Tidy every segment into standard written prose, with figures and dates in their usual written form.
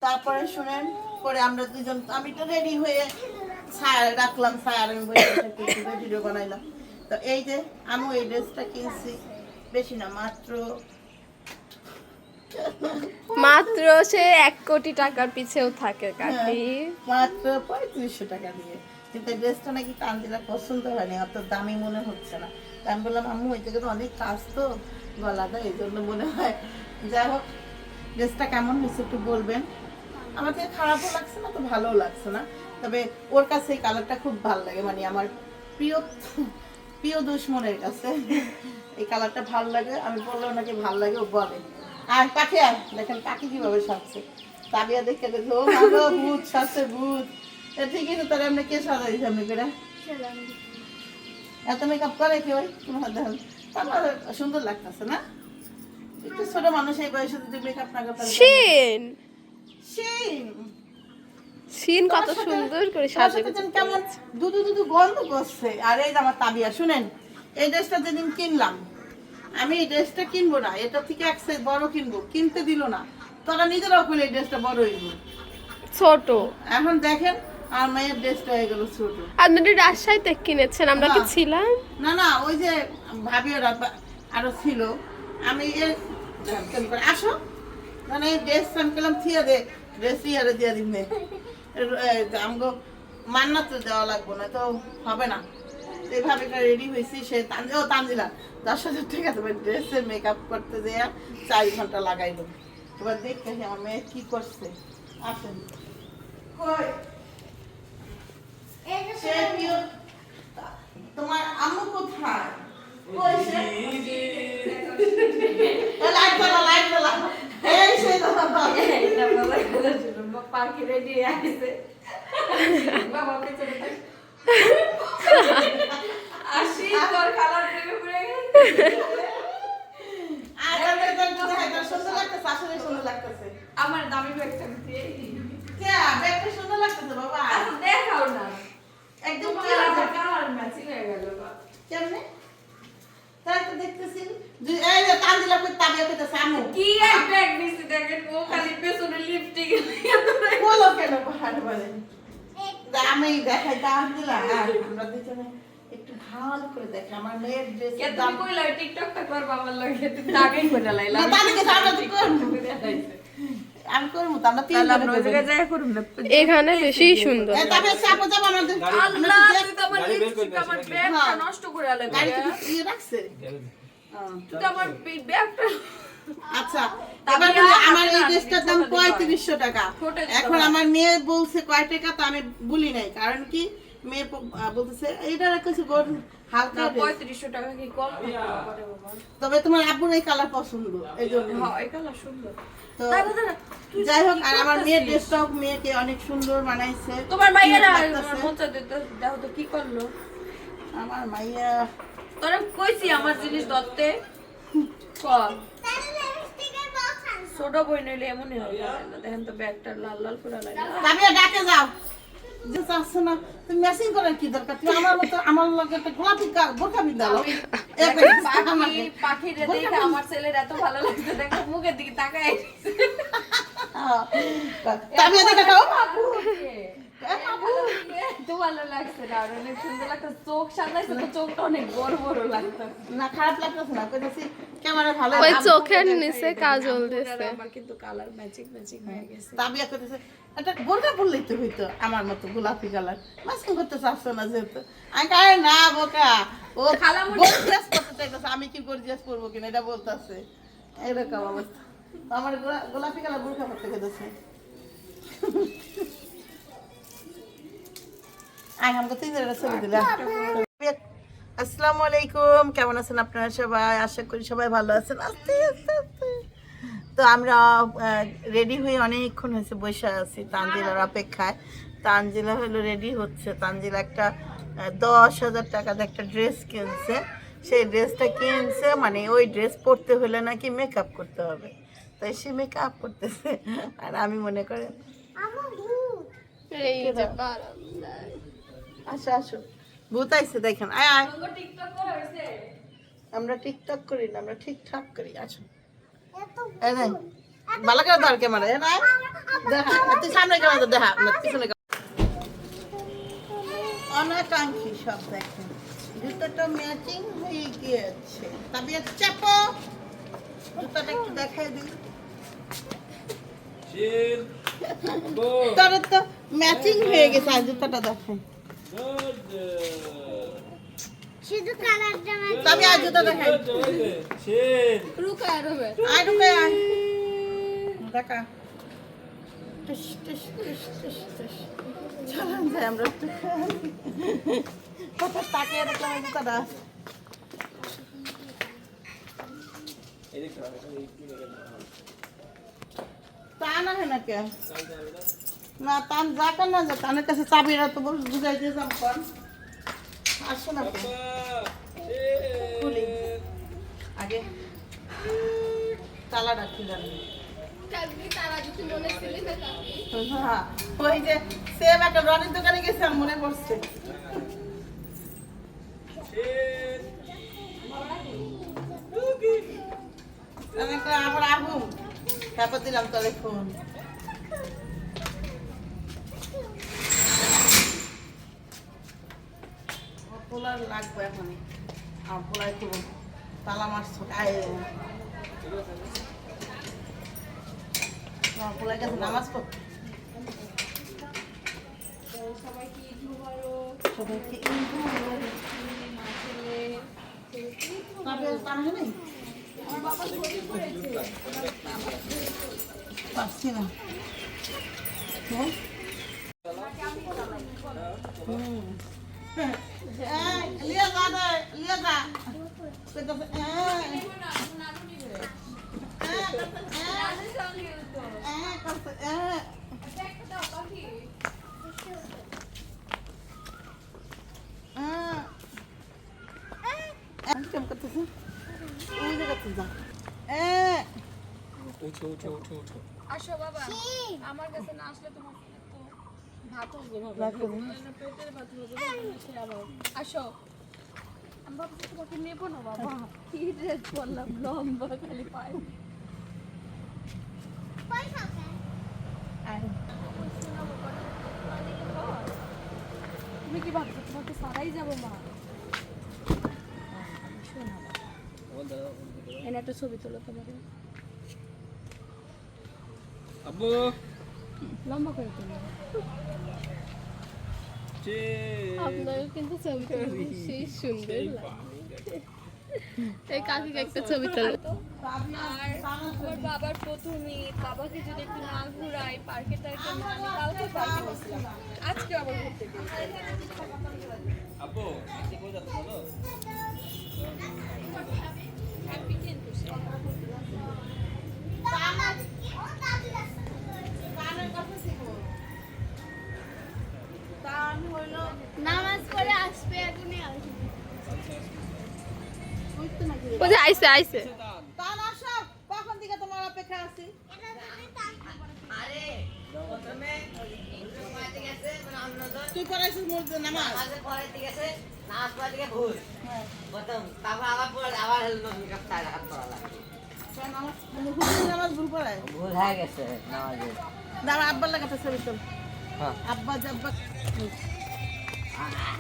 তারপরে শুনেন পরে আমরা দুজন আমি তো রেডি হয়ে রাখলাম ভিডিও বানাইলাম। তো এই যে আমি এই ড্রেসটা কিনছি বেশি না মাত্র সে 1 কোটি টাকার পিছেও থাকে কাকি। মাত্র 3500 টাকা দিয়ে। কিন্তু এই ড্রেসটা নাকি কান্দিলা পছন্দ হয়নি, অত দামি মনে হচ্ছে না। আমি বললাম আম্মু ওই থেকে তো অনেক কাজ তো গলাটা, এই জন্য মনে হয়। যাই হোক ড্রেসটা কেমন হয়েছে একটু বলবেন। আমার থেকে খারাপও লাগছে না তো ভালোও লাগছে না, তবে ওর কাছে এই কালারটা খুব ভালো লাগে, মানে আমার প্রিয় প্রিয় দুশ্মনের কাছে এই কালারটা ভালো লাগে। আমি বললেও নাকি ভালো লাগে, ও বলে। আর পাখি আর দেখেন পাখি কিভাবে সাজছে, তাবিয়া দেখে দেখো ভালো ভূত সাজছে ভূত। ঠিকই তো, তাহলে আমরা কে সাজাইছি আপনি করে এত মেকআপ করে কি ওই তোমার দেখেন আমার সুন্দর লাগতেছে না? একটু ছোট মানুষ এই বয়সে যদি মেকআপ না করতে সিন কত সুন্দর করে সাজিয়ে কেমন দুদু দুদু গন্ধ করছে। আর এই যে আমার তাবিয়া শুনেন, এই ড্রেসটা যেদিন কিনলাম আমি এই ড্রেসটা কিনবো না, এটা থেকে এক সাইজ বড় কিনবো, কিনতে দিল না। তোরা নিজেরাও বলে এই ড্রেসটা বড় হইব ছোট। এখন দেখেন আর মেয়ের ড্রেসটা হয়ে গেল ছোট। আপনারা রাজশাহীতে কিনেছেন, আমরা কি ছিলাম? না না ওই যে ভাবি ওরা আরো ছিল। আমি আসো মানে ড্রেস আমি পেলাম থিয়া দে ড্রেস ইয়ারে দিয়া দিবে আমগো মান্না তো দেওয়া লাগবো না তো হবে না। এইভাবে রেডি হয়েছি, সে তানজিলা 10,000 টাকা তোমার ড্রেসে মেকআপ করতে দেয়া 4 ঘন্টা লাগাইলো। এবার দেখতে আমার মেয়ে কি করছে। আসেন তোমার আম্মু কোথায়? লাইট জ্বালা লাইট জ্বালা এই সে পাখি রেডি আছে বাবা পেছনে আসি তোর কালার প্রেমে পড়ে গেছে। আরে তো এটা সুন্দর লাগতেছে, আসলে সুন্দর লাগতেছে। আমার দামি ব্যাগটা দিয়ে কে ব্যাগটা সুন্দর লাগতেছে বাবা। আচ্ছা দেখাও না, একদম কালার ম্যাচিং হয়ে গেল বাবা। কেমনে তাই তো দেখতেছি যে এই যে তানজিলা কই তাবিয়া কইতাছে আম্মু কি এক ব্যাগ নিছি দেখেন, ও খালি পেছনে লিপস্টিক বলো কেন বাহার বলে আমি দেখাই তানজিলা। আমরা দুজনে একটু ভালো করে দেখে আমার মেয়ের ড্রেস কে তুমি কইলা টিকটকটা করবা আমার লাগে, তুমি আগেই কইরা লাইলা না তাকে সামনে তো করব আমি করব তো আমরা তিন জন ওই জায়গায় যায় করব না। এখানে বেশি সুন্দর তবে চাপো চাপো আমাদের আল্লাহ তুই তো আমার লিপস্টিক আমার ব্যাগটা নষ্ট করে আলে গাড়িতে কি রাখছে তুই আমার ব্যাগটা। আচ্ছা এবার আমার এই ড্রেসটার দাম 3500 টাকা। এখন আমার মেয়ে বলছে কয় টাকা তো আমি বলি নাই, কারণ কি মেয়ে বলতেছে এটা রাখছে গোল হালকা 3500 টাকা কি কম করে বাবা। তবে তোমার আব্বুর এই কালার পছন্দ এই জন্য। হ্যাঁ এই কালার সুন্দর। তো যাই হোক আর আমার মেয়ের ড্রেসটাও মেয়েকে অনেক সুন্দর বানাইছে। তোমার মাইয়ারা মজা দিতে দাও তো কি করলো আমার মাইয়া? তোরা কইছি আমার জিনিস ধরতে কর ছোট বই নইলে এমনই হবে না। দেখেন তো ব্যাগটা লাল লাল করে লাগে। আমি ডাকে যাও যে চাচ্ছ না তুমি ম্যাচিং করার কি দরকার? তুমি আমার মতো আমার লগে একটা গোলাপি বোরকা বিন্দালো পাখি রে দেখে আমার ছেলের এত ভালো লাগছে, দেখো মুখের দিকে তাকায় আমি দেখে দাও বাবু তো ভালো লাগছে না, অনেক সুন্দর লাগছে। চোখ সাজাইছে তো চোখটা অনেক বড় বড় লাগছে না, খারাপ লাগতেছে না। কইতাছি ক্যামেরা ভালো, ওই চোখের নিচে কাজল দিছে। আমার কিন্তু কালার ম্যাচিং হয়ে গেছে। তাবিয়া কইতাছে এটা বোরকা পরলেই তো হইতো আমার মতো গোলাপি কালার, ম্যাচিং করতে চাচ্ছ না যেহেতু। আমি কই না বোকা ও গর্জিয়াস করতে চাইতাছে, আমি কি গর্জিয়াস পরবো কিনা এটা বলতাছে। এরকম অবস্থা আমার গোলাপি কালার বোরকা পরতে কইতাছে। আসসালামু আলাইকুম, কেমন আছেন আপনারা সবাই? আশা করি সবাই ভালো আছেন। আস্তে আস্তে আস্তে তো আমরা রেডি হয়ে অনেকক্ষণ হয়েছে বসে আছি তানজিলার অপেক্ষায়। তানজিলা হলো রেডি হচ্ছে। তানজিলা একটা 10,000 টাকার একটা ড্রেস কিনছে। সেই ড্রেসটা কিনছে মানে ওই ড্রেস পরতে হলে নাকি মেকআপ করতে হবে, তাই সে মেকআপ করতেছে। আর আমি মনে করেন আসো আসো ভূত আইছে দেখেন। আমরা টিকটক করি না, আমরা ঠিকঠাক করি। আসো ভালো করে ধর ক্যামেরা না দেখা তুই সামনে ক্যামেরা দেখা না পিছনে অনাকাঙ্ক্ষী সব দেখেন জুতাটা ম্যাচিং হয়ে গিয়েছে তবে চাপো জুতাটা একটু দেখাই দিই তোর তো ম্যাচিং হয়ে গেছে আর জুতাটা দেখাই শুধু কালার জামা তবে আর জুতা দেখাই রুকায় রবে আয় ঢুকে আয় দেখা টুস টুস টুস টুস টুস চলেন যাই আমরা কত তাকিয়ে দেখলাম এই জুতাটা টান আছে না কে না টান যা কেন না যা টানের কাছে চাবিরা তো বল বুঝাই দিয়ে যাম কোন আসো না খুলি আগে তালা রাখি জানি হ্যাঁ ওই যে সেম একটা রনির দোকানে গেছিলাম মনে পড়ছে আবার আগুন তারপর দিলাম তোরে ফোন পোলার লাগবে এখন আর পোলায় খুব তালা মারছো পোলায় গেছে নামাজ পড় সবাইকে নেই পারছি না লিয়া যা লিয়া যা কেমন করতেছে ওই জায়গাতে যা আসো বাবা আমার কাছে না আসলে তোমার ভাত হবে পেটের ভাত হবে আসো আমি ভাবছি তোমাকে নেবো না বাবা কি ড্রেস পরলাম লম্বা খালি পায়ে তুমি কি ভাবছো তোমাকে সারাই যাবো মা এনে একটা ছবি তোলো তোমাকে আব্বু লম্বা করে তোলো আপনাকে কিন্তু ছবি তুলতে সেই সুন্দর লাগে এই কাকিকে একটা ছবি তোলো আর আমার বাবার প্রথম ঈদ বাবাকে যদি একটু না ঘুরাই পার্কে টার্কে না আমি কালকে পার্কে গেছিলাম আজকে আবার ঘুরতে গেছি আব্বু আজকে কই যাচ্ছ বলো হ্যাপি কিন্তু নামাজ পড়ে আসবে এখনই আসবে ওই যে আইছে আইছে তান আসো কখন থেকে তোমার অপেক্ষা আছি তুই পড়াইছিস মসজিদে নামাজ নামাজ ভুল পড়ায় ভুল হয়ে গেছে নামাজের দাঁড়া আব্বার লাগাতে ছবি তোল হ্যাঁ। আব্বা জাব্বা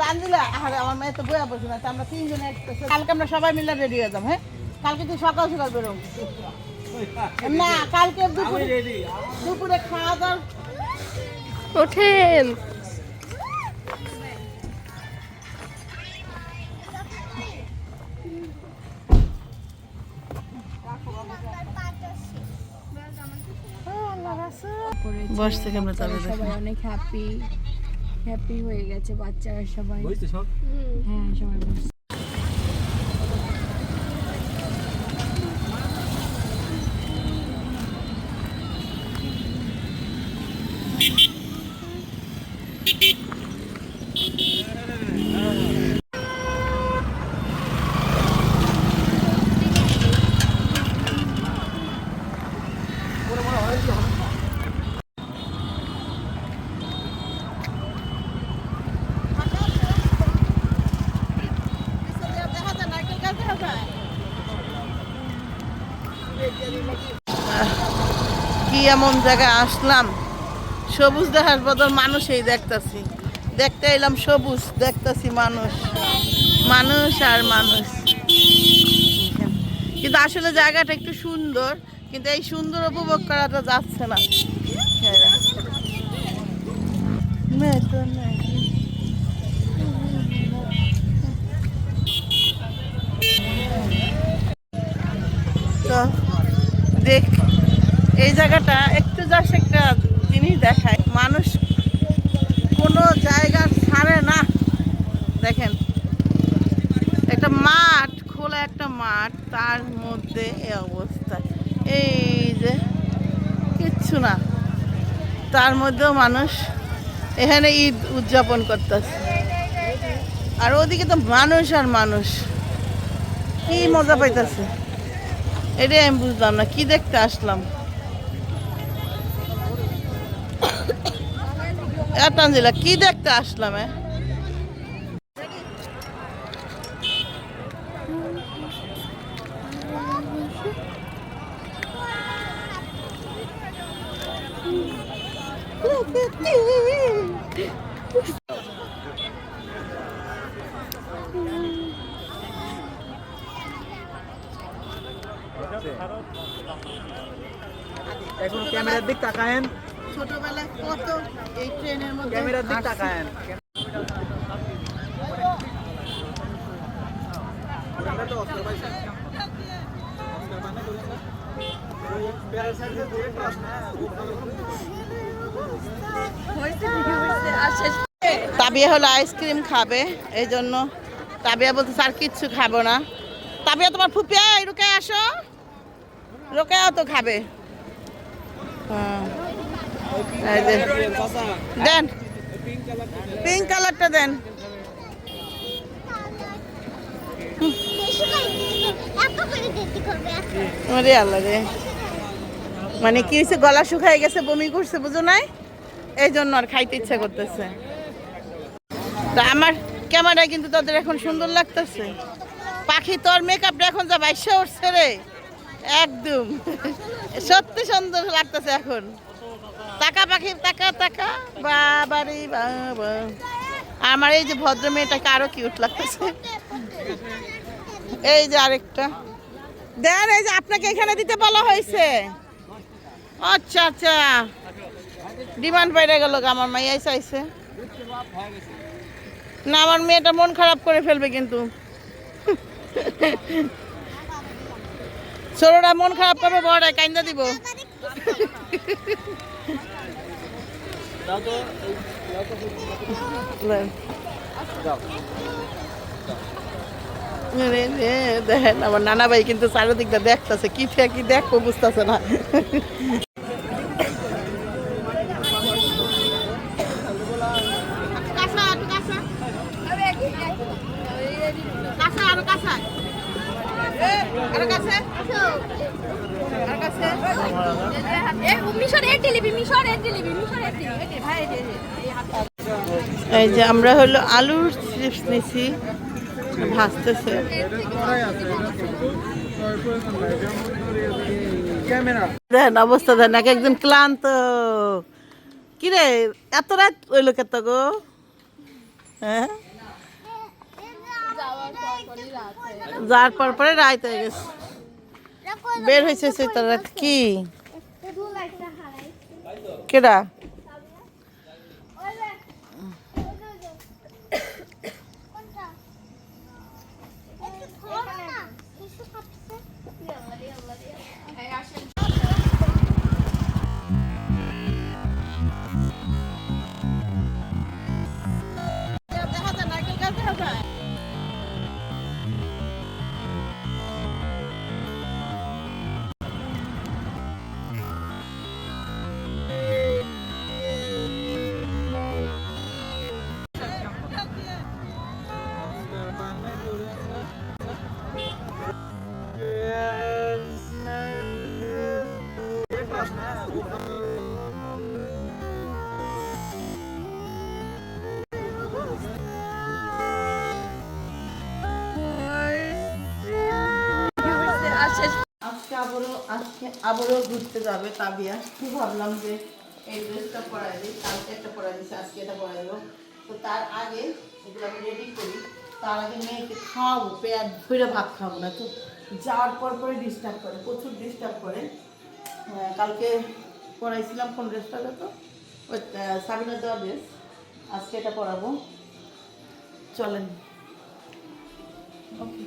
টান দিলা আরে আমার মেয়ে তো বইয়া বসে না তা আমরা তিনজনে কালকে আমরা সবাই মিলে রেডি হয়ে যাবো হ্যাঁ কালকে তুই সকাল সকাল বেরো না কালকে দুপুরে খাওয়া দাওয়া ওঠেন বসতে আমরা চলে সবাই অনেক হ্যাপি হয়ে গেছে বাচ্চারা সবাই বুঝতে সব হ্যাঁ সবাই বসছে এমন জায়গায় আসলাম, সবুজ দেখার বদল মানুষই দেখতাছি। দেখতে এলাম সবুজ, দেখতাছি মানুষ, মানুষ আর মানুষ। কিন্তু আসলে জায়গাটা একটু সুন্দর, কিন্তু এই সুন্দর উপভোগ করাটা যাচ্ছে না। তো দেখ, এই জায়গাটা একটু জাস্ট একটা জিনিস দেখায়, মানুষ কোনো জায়গা ছাড়ে না। দেখেন একটা মাঠ, খোলা একটা মাঠ, তার মধ্যে এই অবস্থা, এই যে কিচ্ছু না, তার মধ্যেও মানুষ এখানে ঈদ উদযাপন করতেছে। আর ওদিকে তো মানুষ আর মানুষ, কি মজা পাইতেছে এটাই আমি বুঝলাম না। কি দেখতে আসলাম? তানজিলা, কি দেখতে আসলাম? এখন ক্যামেরার দিক তাকায়েন, ছোটবেলায় কত এই ট্রেনের মধ্যে ক্যামেরার দিক হাঁটছি। তাকায়েন। তাবিয়া হলো আইসক্রিম খাবে, এই জন্য তাবিয়া বলতে স্যার কিচ্ছু খাবো না। তাবিয়া, তোমার ফুপিয়া রুকায় আসো, রোকেয়াও তো খাবে। হ্যাঁ, এই যে দেন, পিঙ্ক কালারটা দেন। ওরে আল্লাহ রে, মানে কি হয়েছে, গলা শুকায় গেছে, বমি করছে, বুঝো নাই, এই জন্য আর খাইতে ইচ্ছা করতেছে। তা আমার ক্যামেরায় কিন্তু তাদের এখন সুন্দর লাগতেছে। পাখি, তোর মেকআপটা এখন যা বাইশে উঠছে রে, একদম সত্যি সুন্দর লাগতেছে এখন। তাকা পাখি, তাকা তাকা, বাবারে বাবা। আমার এই যে ভদ্র মেয়েটাকে আরো কিউট লাগতেছে। এই যে আরেকটা দেন, এই যে আপনাকে এখানে দিতে বলা হয়েছে। আচ্ছা আচ্ছা, ডিমান্ড বাইরে গেল, আমার মাইয়াই চাইছে না। আমার মেয়েটা মন খারাপ করে ফেলবে কিন্তু, ছোটরা মন খারাপ করবে, বড়টাই কাইন্দা দিব। দেখেন আমার নানা ভাই কিন্তু চারিদিকটা দেখতেছে, কি থেকে কি দেখবো বুঝতেছে না। এই যে আমরা হলো আলুর চিপস নিছি, ভাজতেছে। দেখেন অবস্থা, দেন এক একজন ক্লান্ত। কিরে এত রাত হইলো কেত গো? হ্যাঁ, যার পর পরে রাত হয়ে গেছে, বের হয়েছে তার রাত। কি কেডা? আজকে আবারও ঘুরতে যাবে তাবিয়া, ভাবলাম যে এই ড্রেসটা পরাই দিই, কালকে একটা পরাই দিচ্ছি, আজকে এটা পরাই দেবো। তো তার আগে এগুলো আমি রেডি করি, তার আগে মেয়েকে খাওয়াবো, পেট ভরে ভাত খাবো না তো যাওয়ার পর পরে ডিস্টার্ব করে, প্রচুর ডিস্টার্ব করে। কালকে পরাইছিলাম কোন ড্রেসটা তো ওই সাবিনা দেওয়া ড্রেস, আজকে এটা পরাবো, চলেন। ওকে।